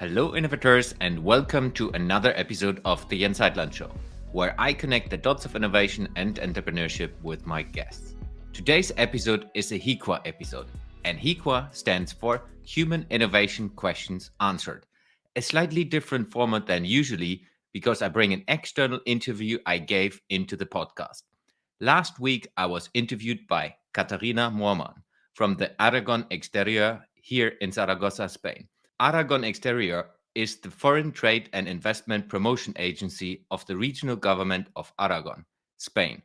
Hello, innovators, and welcome to another episode of the Jens Heitland Show, where I connect the dots of innovation and entrepreneurship with my guests. Today's episode is a HIQA episode, and HIQA stands for Human Innovation Questions Answered, a slightly different format than usually because I bring an external interview I gave into the podcast. Last week, I was interviewed by Katharina Mormann from the Aragón Exterior here in Zaragoza, Spain. Aragón Exterior is the foreign trade and investment promotion agency of the regional government of Aragon, Spain.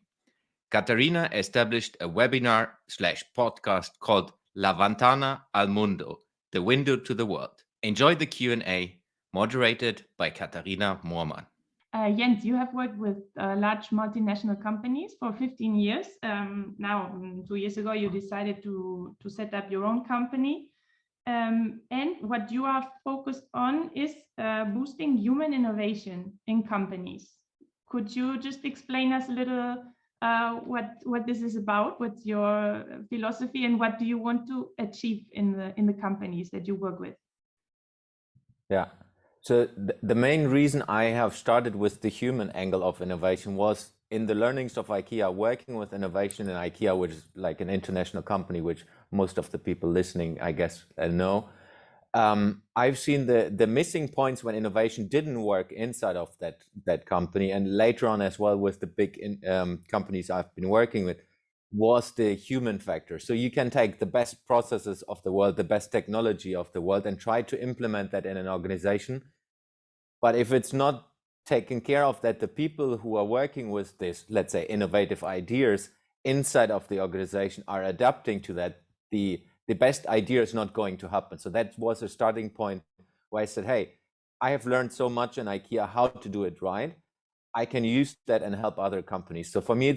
Katharina established a webinar/podcast called La Ventana al Mundo, the window to the world. Enjoy the Q&A, moderated by Katharina Mormann. Jens, you have worked with large multinational companies for 15 years. Now, 2 years ago, you decided to set up your own company. And what you are focused on is boosting human innovation in companies. Could you just explain us a little what this is about? What's your philosophy, and what do you want to achieve in the companies that you work with? Yeah. So the main reason I have started with the human angle of innovation was in the learnings of IKEA, working with innovation in IKEA, which is like an international company, which most of the people listening, I guess, know. I've seen the missing points when innovation didn't work inside of that company, and later on as well with the big companies I've been working with, was the human factor. So you can take the best processes of the world, the best technology of the world, and try to implement that in an organization. But if it's not taken care of, that the people who are working with this, let's say, innovative ideas inside of the organization are adapting to that, the best idea is not going to happen. So that was a starting point where I said, hey, I have learned so much in IKEA how to do it right. I can use that and help other companies. So for me,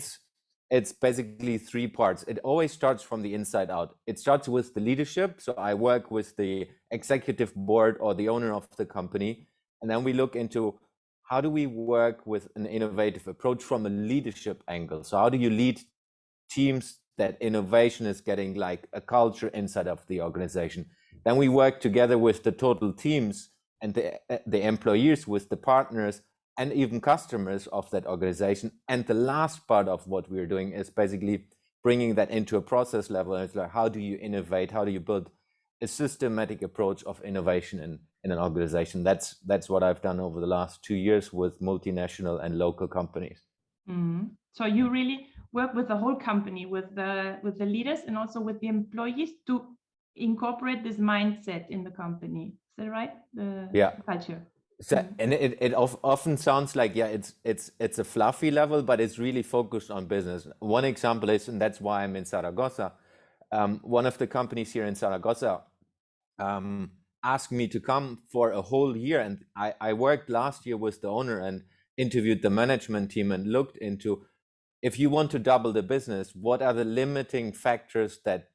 it's basically three parts. It always starts from the inside out. It starts with the leadership. So I work with the executive board or the owner of the company. And then we look into how do we work with an innovative approach from a leadership angle? So how do you lead teams that innovation is getting like a culture inside of the organization? Then we work together with the total teams and the employees, with the partners and even customers of that organization. And the last part of what we're doing is basically bringing that into a process level. And it's like, how do you innovate? How do you build a systematic approach of innovation in an organization? That's what I've done over the last 2 years with multinational and local companies. Mm-hmm. So you really work with the whole company, with the leaders and also with the employees to incorporate this mindset in the company. Is that right? The culture. So, and it often sounds like, yeah, it's a fluffy level, but it's really focused on business. One example is, and that's why I'm in Zaragoza, one of the companies here in Zaragoza asked me to come for a whole year. And I worked last year with the owner and interviewed the management team and looked into, if you want to double the business, what are the limiting factors that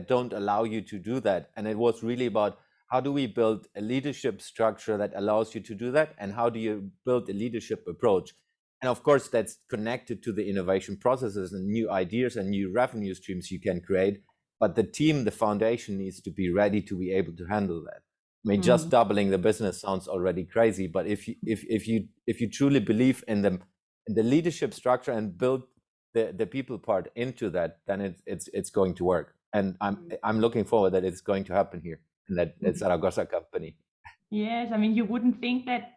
don't allow you to do that? And it was really about, how do we build a leadership structure that allows you to do that? And how do you build a leadership approach? And of course, that's connected to the innovation processes and new ideas and new revenue streams you can create. But the team, the foundation, needs to be ready to be able to handle that. I mean, just doubling the business sounds already crazy, but if you truly believe in the leadership structure and build the people part into that, then it's going to work. And I'm looking forward that it's going to happen here in that Zaragoza company. Yes, I mean, you wouldn't think that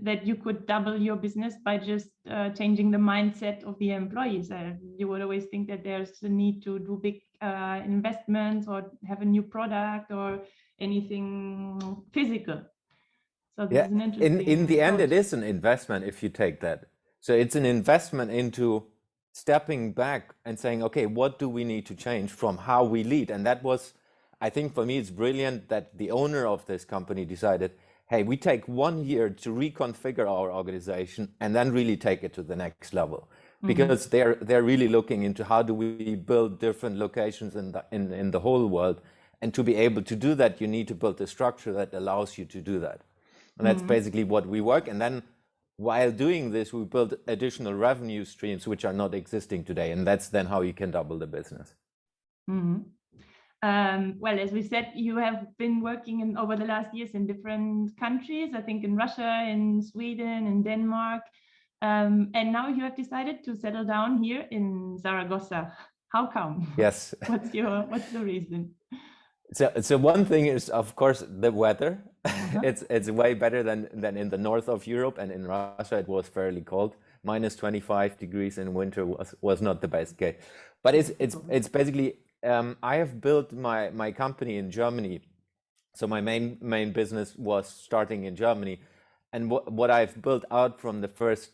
that you could double your business by just changing the mindset of the employees. You would always think that there's a need to do big investments or have a new product or anything physical. So this is an interesting in the end, approach. it is an investment if you take that. So it's an investment into stepping back and saying, okay, what do we need to change from how we lead? And that was, I think for me, it's brilliant that the owner of this company decided, hey, we take 1 year to reconfigure our organization and then really take it to the next level. Because they're really looking into how do we build different locations in the whole world. And to be able to do that, you need to build a structure that allows you to do that. And that's basically what we work. And then while doing this, we build additional revenue streams which are not existing today. And that's then how you can double the business. Well, as we said, you have been working over the last years in different countries, I think in Russia, in Sweden, in Denmark. And now you have decided to settle down here in Zaragoza. How come? Yes. What's the reason? So one thing is, of course, the weather. Uh-huh. It's way better than in the north of Europe, and in Russia it was fairly cold. Minus 25 degrees in winter was not the best case. But it's basically I have built my company in Germany. So my main business was starting in Germany, and what I've built out from the first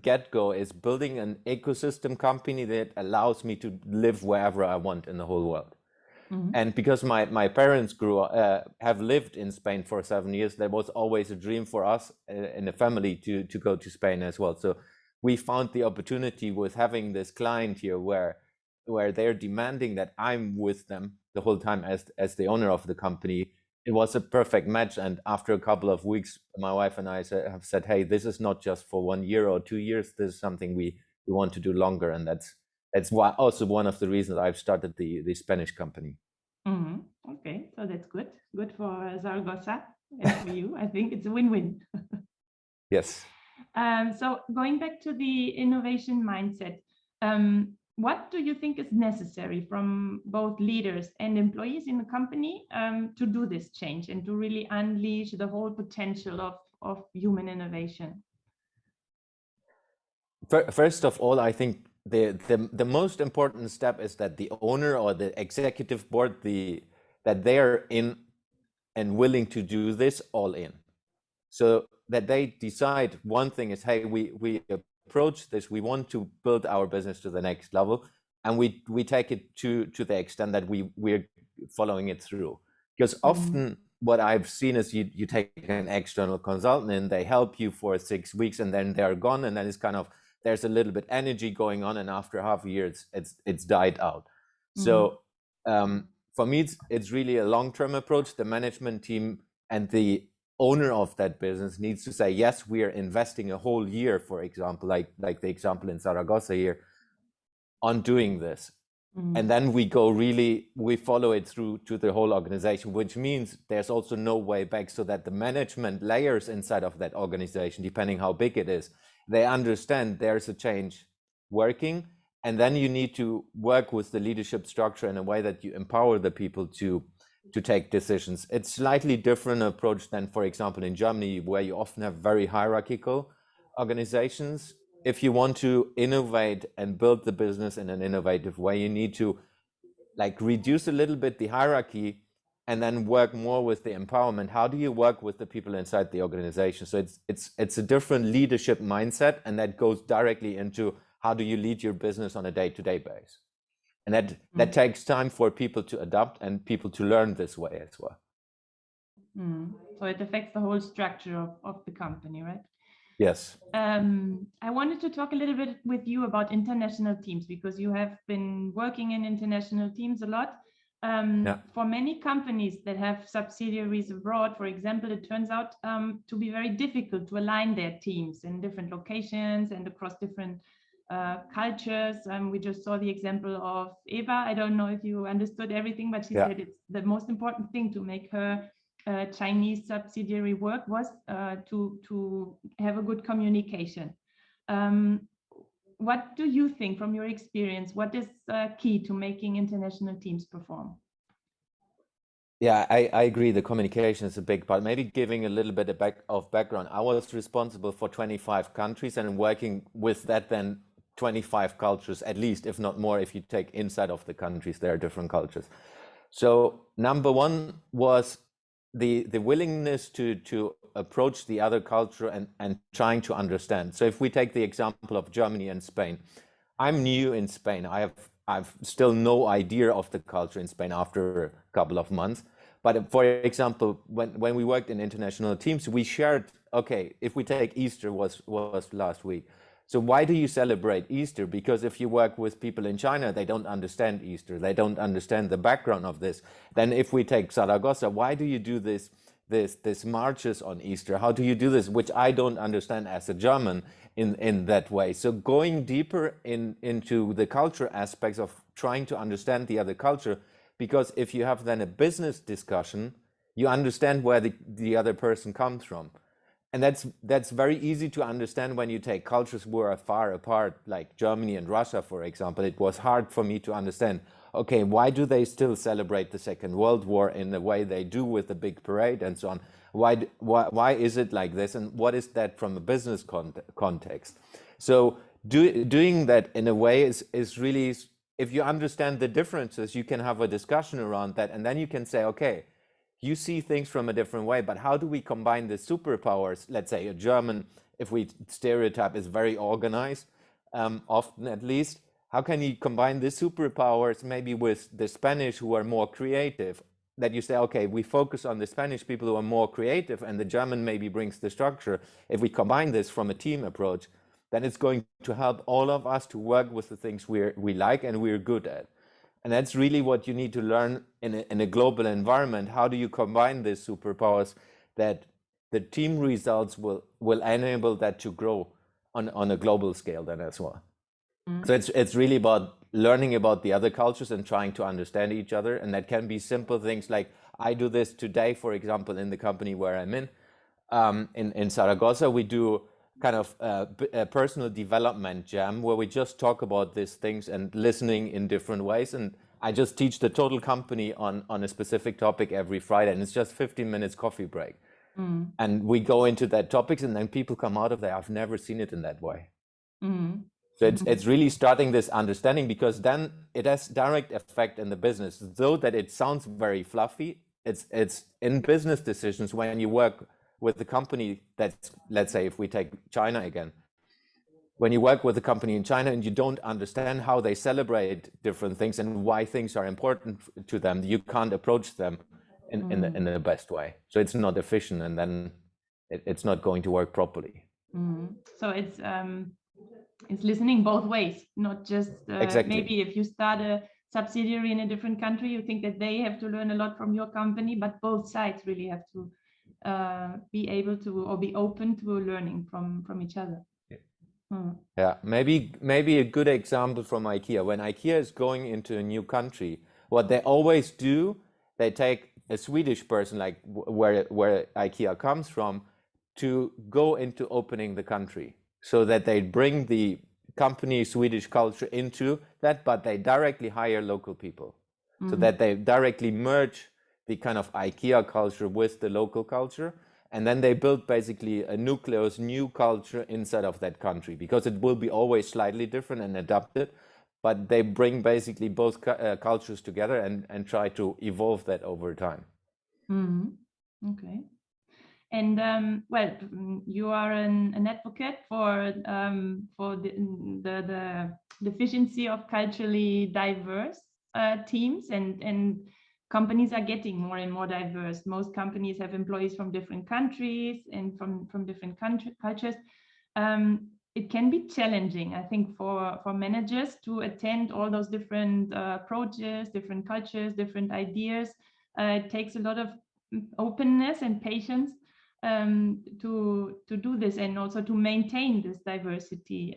get-go is building an ecosystem company that allows me to live wherever I want in the whole world. Mm-hmm. And because my parents have lived in Spain for 7 years, there was always a dream for us in the family to go to Spain as well. So we found the opportunity with having this client here where they're demanding that I'm with them the whole time as the owner of the company. It was a perfect match. And after a couple of weeks, my wife and I have said, hey, this is not just for 1 year or 2 years. This is something we want to do longer. And that's why also one of the reasons I've started the Spanish company. Mm-hmm. Okay, so that's good. Good for Zaragoza and for you. I think it's a win-win. Yes. So going back to the innovation mindset, what do you think is necessary from both leaders and employees in the company to do this change and to really unleash the whole potential of human innovation? First of all, I think the most important step is that the owner or the executive board, that they are in and willing to do this all in. So that they decide one thing is, hey, we approach this, we want to build our business to the next level, and we take it to the extent that we're following it through. Because often what I've seen is you take an external consultant and they help you for 6 weeks and then they're gone, and then it's kind of there's a little bit energy going on, and after half a year it's died out. So for me it's really a long-term approach. The management team and the owner of that business needs to say, yes, we are investing a whole year, for example, like the example in Zaragoza here, on doing this. And then we follow it through to the whole organization, which means there's also no way back, so that the management layers inside of that organization, depending how big it is, they understand there's a change working. And then you need to work with the leadership structure in a way that you empower the people to take decisions. It's slightly different approach than, for example, in Germany, where you often have very hierarchical organizations. If you want to innovate and build the business in an innovative way, you need to reduce a little bit the hierarchy and then work more with the empowerment. How do you work with the people inside the organization? So it's a different leadership mindset, and that goes directly into how do you lead your business on a day-to-day basis. And that takes time for people to adapt and people to learn this way as well. So it affects the whole structure of the company, right? Yes. I wanted to talk a little bit with you about international teams, because you have been working in international teams a lot. For many companies that have subsidiaries abroad, for example, it turns out to be very difficult to align their teams in different locations and across different cultures. We just saw the example of Eva. I don't know if you understood everything, but she said it's the most important thing to make her Chinese subsidiary work was to have a good communication. What do you think from your experience? What is key to making international teams perform? Yeah, I agree. The communication is a big part. Maybe giving a little bit of background. I was responsible for 25 countries and working with that then 25 cultures, at least, if not more, if you take inside of the countries, there are different cultures. So number one was the willingness to approach the other culture and trying to understand. So if we take the example of Germany and Spain, I'm new in Spain. I've still no idea of the culture in Spain after a couple of months. But for example, when we worked in international teams, we shared, okay, if we take Easter was last week. So why do you celebrate Easter? Because if you work with people in China, they don't understand Easter. They don't understand the background of this. Then if we take Zaragoza, why do you do this marches on Easter? How do you do this? Which I don't understand as a German in that way. So going deeper into the culture aspects of trying to understand the other culture because if you have then a business discussion, you understand where the other person comes from. And that's very easy to understand when you take cultures who are far apart, like Germany and Russia, for example. It was hard for me to understand, okay, why do they still celebrate the Second World War in the way they do with the big parade and so on? Why is it like this? And what is that from a business context? So doing that in a way is really, if you understand the differences, you can have a discussion around that. And then you can say, okay, you see things from a different way, but how do we combine the superpowers? Let's say a German, if we stereotype, is very organized, often at least. How can you combine the superpowers maybe with the Spanish, who are more creative? That you say, okay, we focus on the Spanish people who are more creative, and the German maybe brings the structure. If we combine this from a team approach, then it's going to help all of us to work with the things we like and we're good at. And that's really what you need to learn in a global environment. How do you combine these superpowers that the team results will enable that to grow on a global scale then as well? So it's really about learning about the other cultures and trying to understand each other. And that can be simple things like, I do this today, for example, in the company where I'm in Zaragoza, we do kind of a personal development jam where we just talk about these things and listening in different ways. And I just teach the total company on a specific topic every Friday, and it's just 15 minutes coffee break. And we go into that topics, and then people come out of there, I've never seen it in that way. So it's really starting this understanding, because then it has direct effect in the business. Though that it sounds very fluffy, it's in business decisions when you work with the company that's, let's say, if we take China again, when you work with a company in China and you don't understand how they celebrate different things and why things are important to them, you can't approach them in the best way. So it's not efficient, and then it's not going to work properly. So it's listening both ways, not just Exactly. maybe if you start a subsidiary in a different country, you think that they have to learn a lot from your company, but both sides really have to be able to, or be open to learning from each other. Yeah, maybe a good example from IKEA. When IKEA is going into a new country, what they always do, they take a Swedish person, like where IKEA comes from, to go into opening the country, so that they bring the company Swedish culture into that, but they directly hire local people, so that they directly merge the kind of IKEA culture with the local culture. And then they build basically a nucleus, new culture inside of that country, because it will be always slightly different and adapted, but they bring basically both cultures together and try to evolve that over time. Okay. And well, you are an advocate for the efficiency of culturally diverse teams, and companies are getting more and more diverse. Most companies have employees from different countries and from different cultures. It can be challenging, I think, for managers to attend all those different approaches, different cultures, different ideas. It takes a lot of openness and patience to do this, and also to maintain this diversity.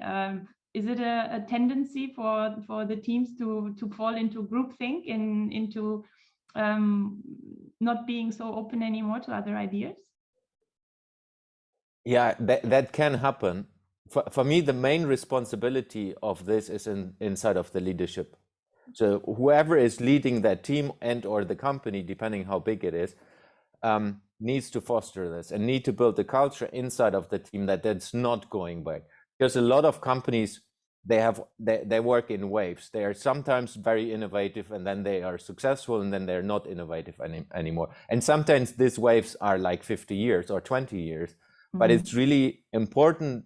Is it a tendency for the teams to fall into groupthink and into not being so open anymore to other ideas? Yeah, that can happen. For me, the main responsibility of this is inside of the leadership. So whoever is leading that team and or the company, depending how big it is, needs to foster this and need to build a culture inside of the team that's not going back. Because a lot of companies, they work in waves. They are sometimes very innovative, and then they are successful, and then they're not innovative anymore. And sometimes these waves are like 50 years or 20 years. But it's really important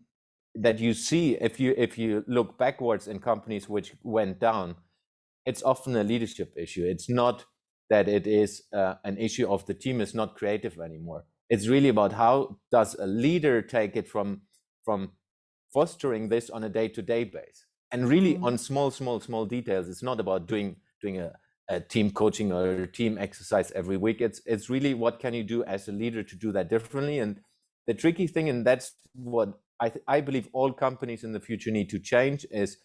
that you see, if you look backwards in companies which went down, it's often a leadership issue. It's not that it is an issue of the team is not creative anymore. It's really about how does a leader take it from fostering this on a day-to-day basis, and really on small details. It's not about doing a team coaching or a team exercise every week. It's really what can you do as a leader to do that differently. And the tricky thing, and that's what I believe all companies in the future need to change, is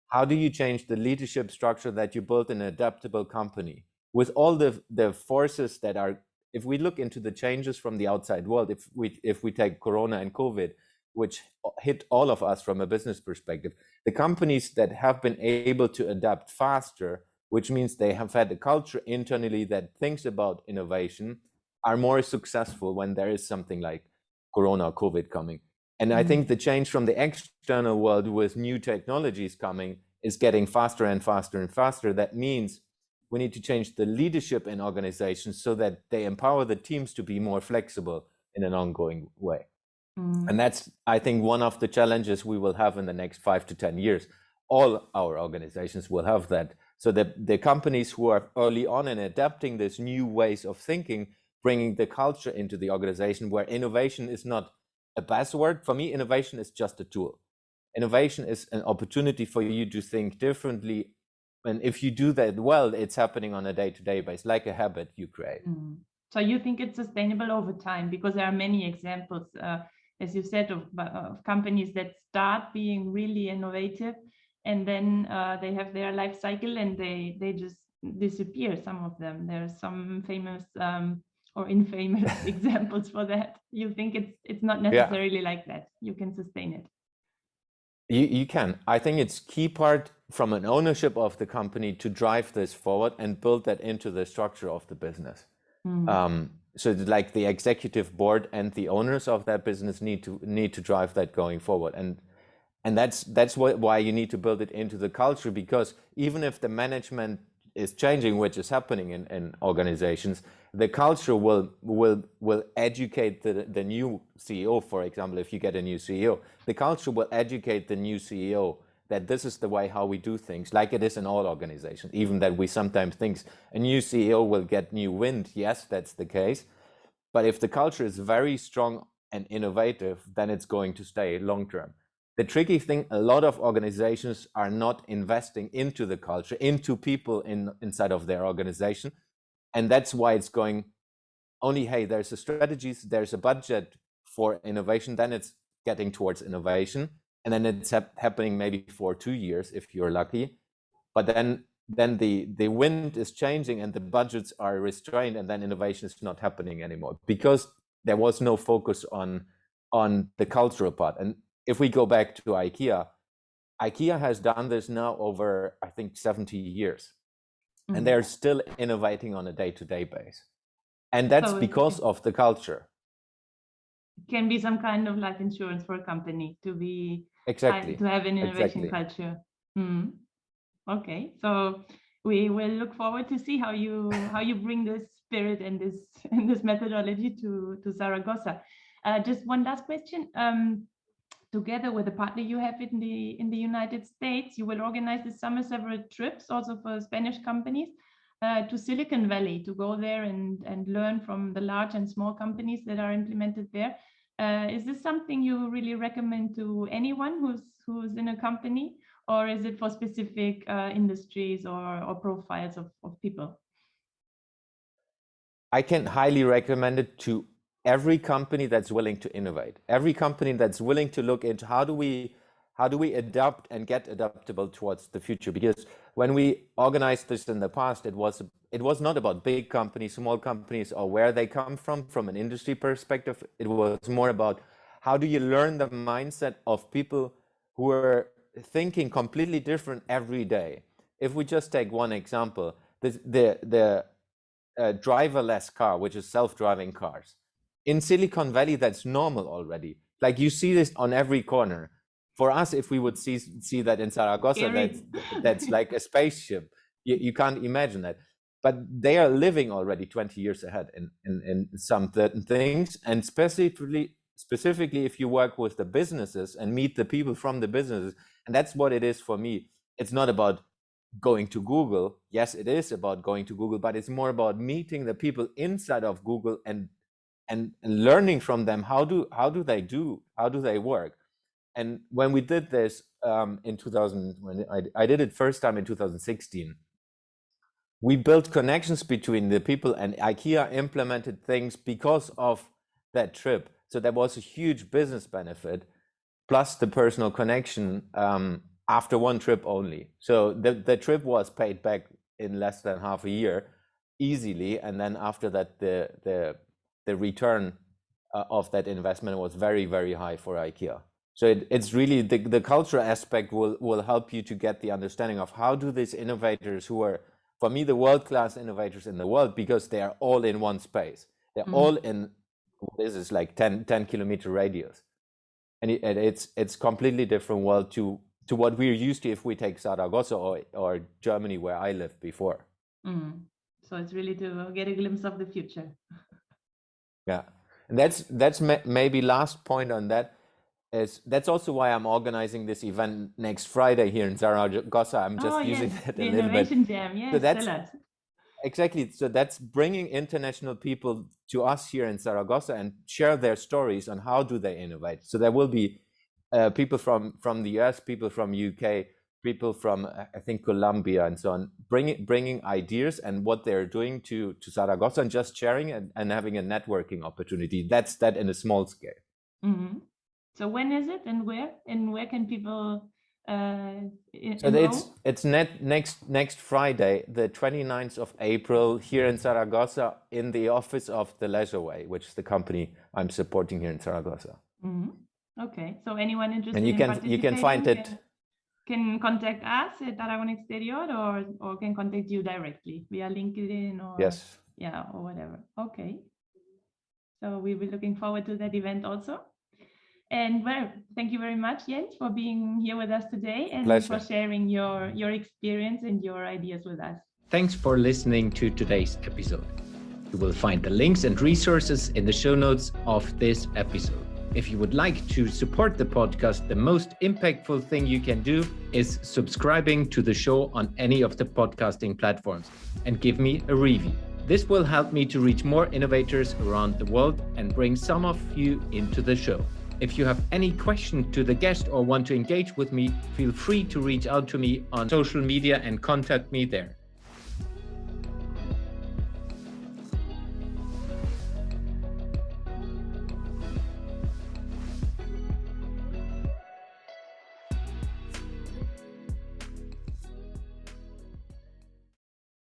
how do you change the leadership structure that you built in an adaptable company with all the forces that are, if we look into the changes from the outside world, if we take Corona and COVID, which hit all of us from a business perspective, the companies that have been able to adapt faster, which means they have had a culture internally that thinks about innovation, are more successful when there is something like Corona or COVID coming. And I think the change from the external world with new technologies coming is getting faster and faster and faster. That means we need to change the leadership in organizations so that they empower the teams to be more flexible in an ongoing way. And that's, I think, one of the challenges we will have in the next 5 to 10 years. All our organizations will have that. So the companies who are early on in adapting these new ways of thinking, bringing the culture into the organization where innovation is not a buzzword. For me, innovation is just a tool. Innovation is an opportunity for you to think differently. And if you do that well, it's happening on a day-to-day basis, like a habit you create. So you think it's sustainable over time? Because there are many examples, as you said, of companies that start being really innovative, and then they have their life cycle and they just disappear, some of them. There's some famous or infamous examples for that. You think it's not necessarily like that? You can sustain it? You can. I think it's key part from an ownership of the company to drive this forward and build that into the structure of the business. So like the executive board and the owners of that business need to drive that going forward. And that's why you need to build it into the culture, because even if the management is changing, which is happening in organizations, the culture will educate the new CEO. For example, if you get a new CEO, the culture will educate the new CEO that this is the way how we do things, like it is in all organizations. Even that we sometimes think a new CEO will get new wind. Yes, that's the case. But if the culture is very strong and innovative, then it's going to stay long term. The tricky thing, a lot of organizations are not investing into the culture, into people inside of their organization. And that's why it's going only, hey, there's a strategies, there's a budget for innovation, then it's getting towards innovation. And then it's happening maybe for 2 years if you're lucky. But then the wind is changing and the budgets are restrained, and then innovation is not happening anymore because there was no focus on the cultural part. And if we go back to IKEA has done this now over, I think, 70 years. And they're still innovating on a day-to-day basis. And that's because of the culture. It can be some kind of life insurance for a company to be to have an innovation culture. Okay, so we will look forward to see how you bring this spirit and this methodology to Zaragoza. Just one last question. Together with a partner you have in the United States, you will organize this summer several trips also for Spanish companies to Silicon Valley, to go there and learn from the large and small companies that are implemented there. Is this something you really recommend to anyone who's in a company, or is it for specific industries or profiles of people? I can highly recommend it to every company that's willing to innovate, every company that's willing to look into how do we adapt and get adaptable towards the future. Because when we organized this in the past, it was not about big companies, small companies, or where they come from an industry perspective. It was more about how do you learn the mindset of people who are thinking completely different every day. If we just take one example, the driverless car, which is self-driving cars. In Silicon Valley, that's normal already. Like you see this on every corner. For us, if we would see that in Zaragoza, that's like a spaceship. You can't imagine that. But they are living already 20 years ahead in some certain things. And specifically, if you work with the businesses and meet the people from the businesses, and that's what it is for me. It's not about going to Google. Yes, it is about going to Google, but it's more about meeting the people inside of Google and learning from them. How do they work? And when we did this in 2000, when I did it first time in 2016, we built connections between the people, and IKEA implemented things because of that trip. So there was a huge business benefit, plus the personal connection after one trip only. So the trip was paid back in less than half a year. easily, and then after that the return of that investment was very, very high for IKEA. So it's really the cultural aspect will help you to get the understanding of how do these innovators, who are for me the world-class innovators in the world, because they are all in one space, they're all in this is like 10 kilometer radius, and it's completely different world to what we're used to if we take Zaragoza or Germany, where I lived before. So it's really to get a glimpse of the future. Yeah, and that's maybe last point on that is that's also why I'm organizing this event next Friday here in Zaragoza. I'm just using that a little bit. The Innovation Jam, yes, so that's, tell us. Exactly. So that's bringing international people to us here in Zaragoza and share their stories on how do they innovate. So there will be people from the US, people from UK, people from I think Colombia and so on, bringing ideas and what they're doing to Zaragoza, and just sharing and having a networking opportunity. That's that in a small scale. Mm-hmm. So when is it and where? And where can people so it's next Friday, the 29th of April, here in Zaragoza, in the office of the Leisure Way, which is the company I'm supporting here in Zaragoza. Mm-hmm. Okay, so anyone interested and you can find it can contact us at Aragón Exterior or can contact you directly via LinkedIn or yes, or whatever. Okay, so we'll be looking forward to that event also. And well, thank you very much, Jens, for being here with us today and Pleasure. for sharing your experience and your ideas with us. Thanks for listening to today's episode. You will find the links and resources in the show notes of this episode. If you would like to support the podcast, the most impactful thing you can do is subscribing to the show on any of the podcasting platforms and give me a review. This will help me to reach more innovators around the world and bring some of you into the show. If you have any question to the guest or want to engage with me, feel free to reach out to me on social media and contact me there.